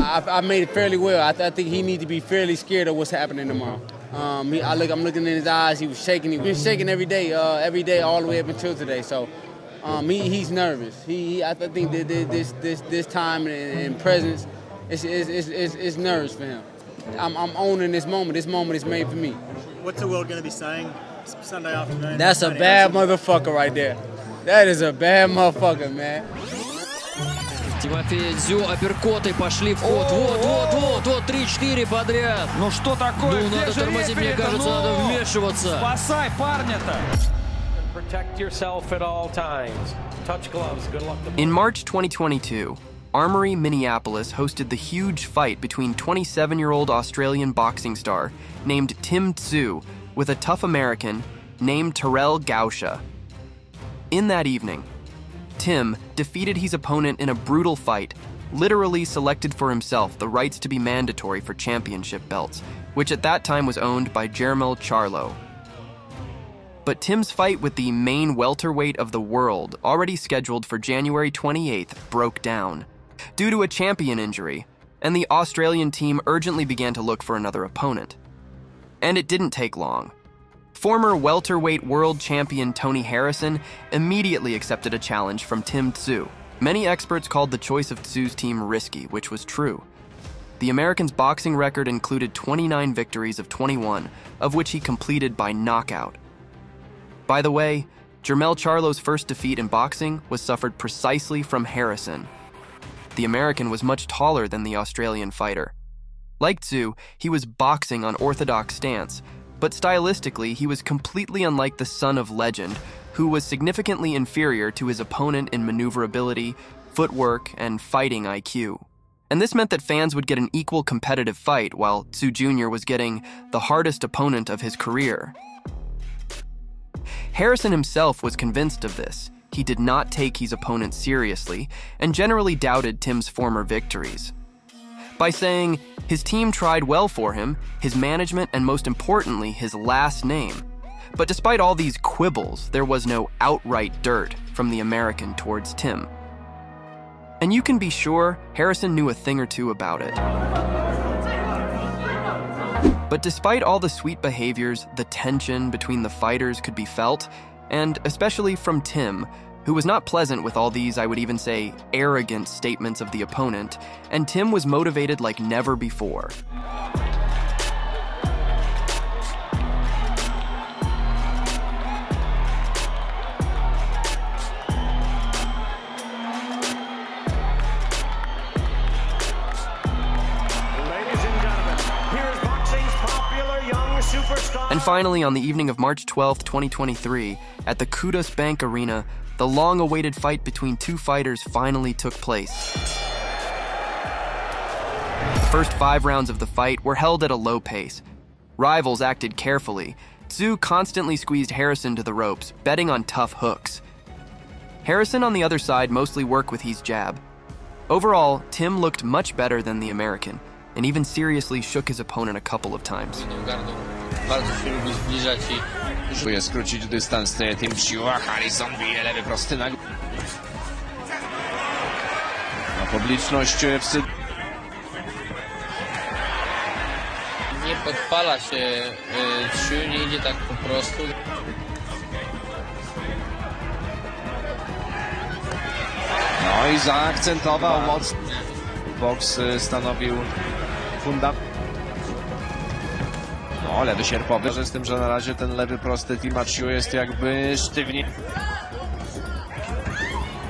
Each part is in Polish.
I made it fairly well. I think he needs to be fairly scared of what's happening tomorrow. I'm looking in his eyes. He was shaking. He's been shaking every day all the way up until today. So he's nervous. I think that this time and presence, it's nerves for him. I'm owning this moment. This moment is made for me. What's the world going to be saying Sunday afternoon? That's a bad motherfucker right there. That is a bad motherfucker, man. Тимофей Тszyu, апперкоты пошли в ход. Вот, 3-4 подряд. Ну что такое? Ну, надо тормозить, мне кажется, надо вмешиваться. Спасай парня-то. Protect yourself at all times. Touch gloves. Good luck. In March 2022, Armory, Minneapolis hosted the huge fight between 27-year-old Australian boxing star named Tim Tszyu with a tough American named Terrell Gausha. In that evening, Tim defeated his opponent in a brutal fight, literally selected for himself the rights to be mandatory for championship belts, which at that time was owned by Jermel Charlo. But Tim's fight with the main welterweight of the world, already scheduled for January 28th, broke down due to a champion injury, and the Australian team urgently began to look for another opponent. And it didn't take long. Former welterweight world champion Tony Harrison immediately accepted a challenge from Tim Tszyu. Many experts called the choice of Tszyu's team risky, which was true. The American's boxing record included 29 victories of 21, of which he completed by knockout. By the way, Jermel Charlo's first defeat in boxing was suffered precisely from Harrison. The American was much taller than the Australian fighter. Like Tszyu, he was boxing on orthodox stance, but stylistically, he was completely unlike the son of legend, who was significantly inferior to his opponent in maneuverability, footwork, and fighting IQ. And this meant that fans would get an equal competitive fight, while Tszyu Jr. was getting the hardest opponent of his career. Harrison himself was convinced of this. He did not take his opponent seriously, and generally doubted Tim's former victories. By saying his team tried well for him, his management, and most importantly, his last name. But despite all these quibbles, there was no outright dirt from the American towards Tim. And you can be sure Harrison knew a thing or two about it. But despite all the sweet behaviors, the tension between the fighters could be felt, and especially from Tim, who was not pleasant with all these, I would even say, arrogant statements of the opponent, and Tim was motivated like never before. And finally, on the evening of March 12, 2023, at the Kudos Bank Arena, the long-awaited fight between two fighters finally took place. The first 5 rounds of the fight were held at a low pace. Rivals acted carefully. Tszyu constantly squeezed Harrison to the ropes, betting on tough hooks. Harrison, on the other side, mostly worked with his jab. Overall, Tim looked much better than the American, and even seriously shook his opponent a couple of times. Bardzo się lubi zbliżać i próbuje skrócić dystans Tim Tszyu, a Harrison bije lewy prosty na publiczność Nie podpala się Tszyu, nie idzie tak po prostu. No i zaakcentował mocno. Boks stanowił fundament. No, lewy sierpowy, z tym, że na razie ten lewy prosty Tima Tszyu jest jakby sztywnie.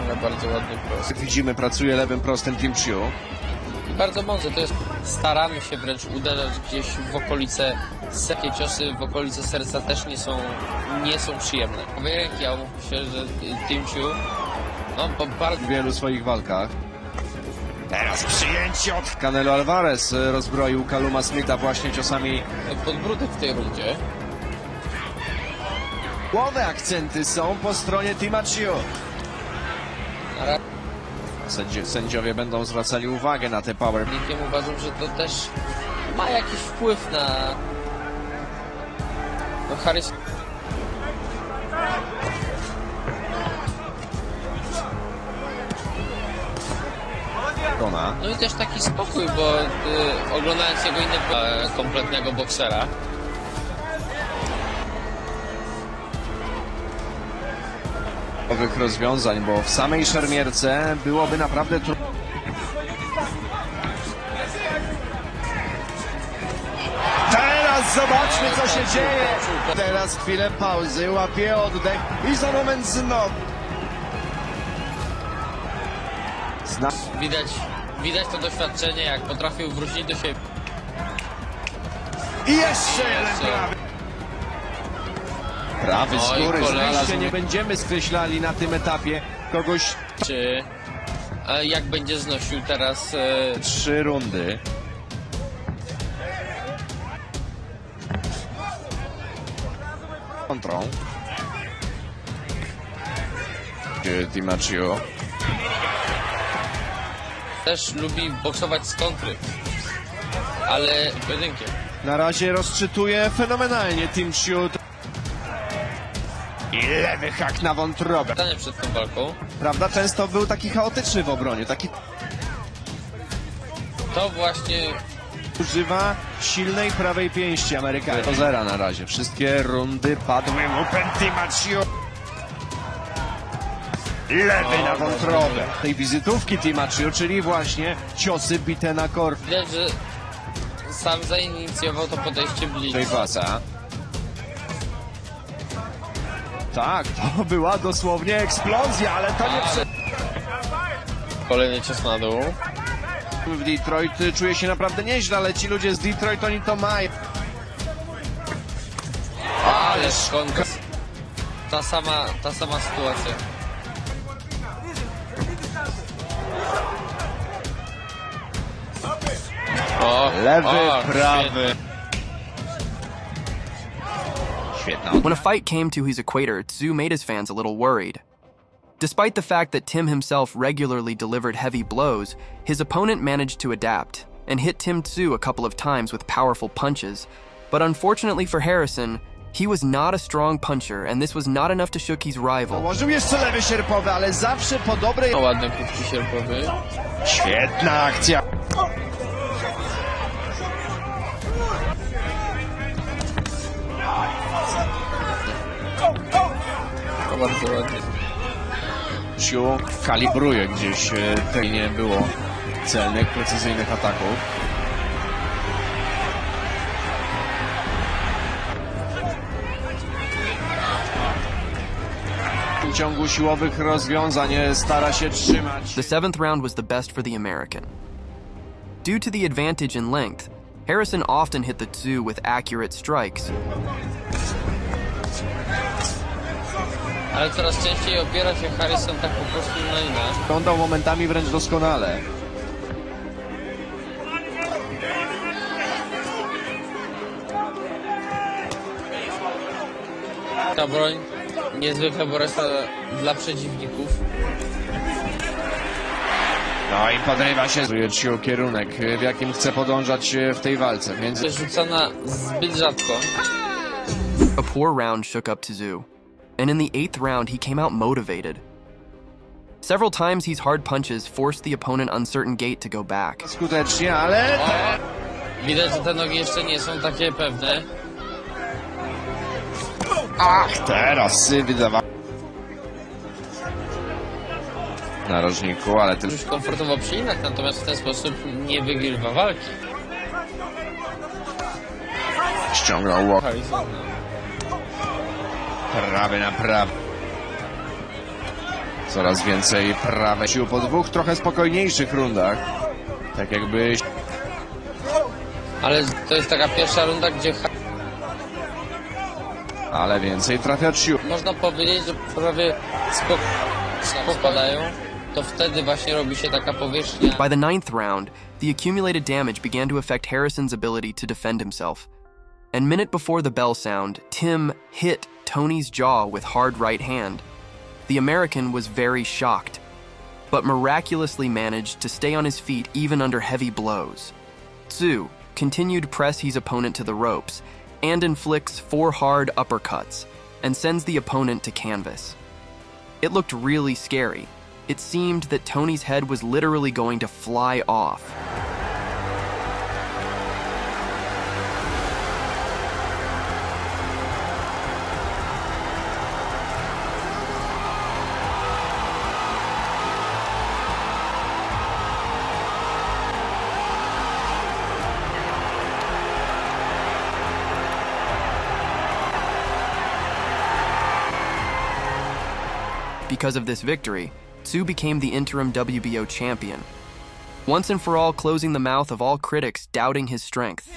Ale bardzo ładny prosty. Widzimy, pracuje lewym prostym Tim Tszyu. Bardzo mądrze, to jest, staramy się wręcz uderzać gdzieś w okolice, takie ciosy w okolice serca też nie są przyjemne. Ja myślę, że Tim Tszyu, no, bardzo... W wielu swoich walkach. Teraz przyjęcie od Canelo Alvarez rozbroił Calluma Smitha właśnie ciosami podbródek w tej rundzie. Głowe akcenty są po stronie Tima Tszyu. Sędziowie będą zwracali uwagę na te power. Uważam, że to też ma jakiś wpływ na... No, Harrison. Kona. No i też taki spokój, bo oglądając jego inne kompletnego boksera. Nowych rozwiązań, bo w samej szermierce byłoby naprawdę trudno. Teraz zobaczmy, co się dzieje. Teraz chwilę pauzy, łapie oddech i za moment znowu. Widać to doświadczenie, jak potrafił wrócić do siebie. I jeszcze jeden prawy. Prawy skóry znaleźć nie będziemy skreślali na tym etapie kogoś. Czy jak będzie znosił teraz 3 rundy. Kontrą. Tszyu. też lubi boksować z kontry, ale pojedynkiem. Na razie rozczytuje fenomenalnie Tim Tszyu. I lewy hak na wątrobę. Pytanie przed tą walką. Prawda, często był taki chaotyczny w obronie, taki... To właśnie... Używa silnej prawej pięści Amerykanin. Do zera na razie. Wszystkie rundy padły mu Tima Tszyu. Lewy na wątrobę. Tej wizytówki Tima Tszyu, czyli właśnie ciosy bite na korp. Widać, że sam zainicjował to podejście bliżej. Pasa. Tak, to była dosłownie eksplozja, ale to nie prze... Kolejny cios na dół. W Detroit czuje się naprawdę nieźle, ale ci ludzie z Detroit oni to mają. Ale szkonka. Ta sama sytuacja. O, lewy, prawy. When a fight came to his equator, Tszyu made his fans a little worried. Despite the fact that Tim himself regularly delivered heavy blows, his opponent managed to adapt and hit Tim Tszyu a couple of times with powerful punches. But unfortunately for Harrison, he was not a strong puncher, and this was not enough to shook his rival. Ułożył jeszcze lewy sierpowy, ale zawsze po dobrej... Ładny krótki sierpowy. Świetna akcja. To bardzo ładnie. Tszyu kalibruje gdzieś, nie było celnych, precyzyjnych ataków. W ciągu siłowych rozwiązań stara się trzymać. The 7th round was the best for the American. Due to the advantage in length, Harrison often hit the Tszyu with accurate strikes. Ale coraz częściej opiera się Harrison tak po prostu na inne. Wyglądał momentami wręcz doskonale. Ta broń niezwykle bolesna dla przeciwników. No i podrywa się Tszyu kierunek, w jakim chce podążać w tej walce. Rzucana zbyt rzadko. A poor round shook up Tszyu, and in the 8th round he came out motivated. Several times his hard punches forced the opponent uncertain gate to go back. Skutecznie, ale... Widać, że te nogi jeszcze nie są takie pewne. Ach, teraz wydawało w narożniku, ale tylko Już komfortowo przyjmać, natomiast w ten sposób nie wygrywa walki. ściągnął łokieć. Prawy na prawy. Coraz więcej prawe sił po dwóch trochę spokojniejszych rundach. Tak jakby... Ale to jest taka pierwsza runda, gdzie... Ale więcej trafia Tszyu. Można powiedzieć, że prawie spadają. To wtedy właśnie robi się taka powierzchnia. By the 9th round, the accumulated damage began to affect Harrison's ability to defend himself. And minute before the bell sound, Tim hit Tony's jaw with hard right hand. The American was very shocked, but miraculously managed to stay on his feet even under heavy blows. Tszyu continued to press his opponent to the ropes and inflicts 4 hard uppercuts and sends the opponent to canvas. It looked really scary. it seemed that Tony's head was literally going to fly off. Because of this victory, Tszyu became the interim WBO champion, once and for all closing the mouth of all critics doubting his strength.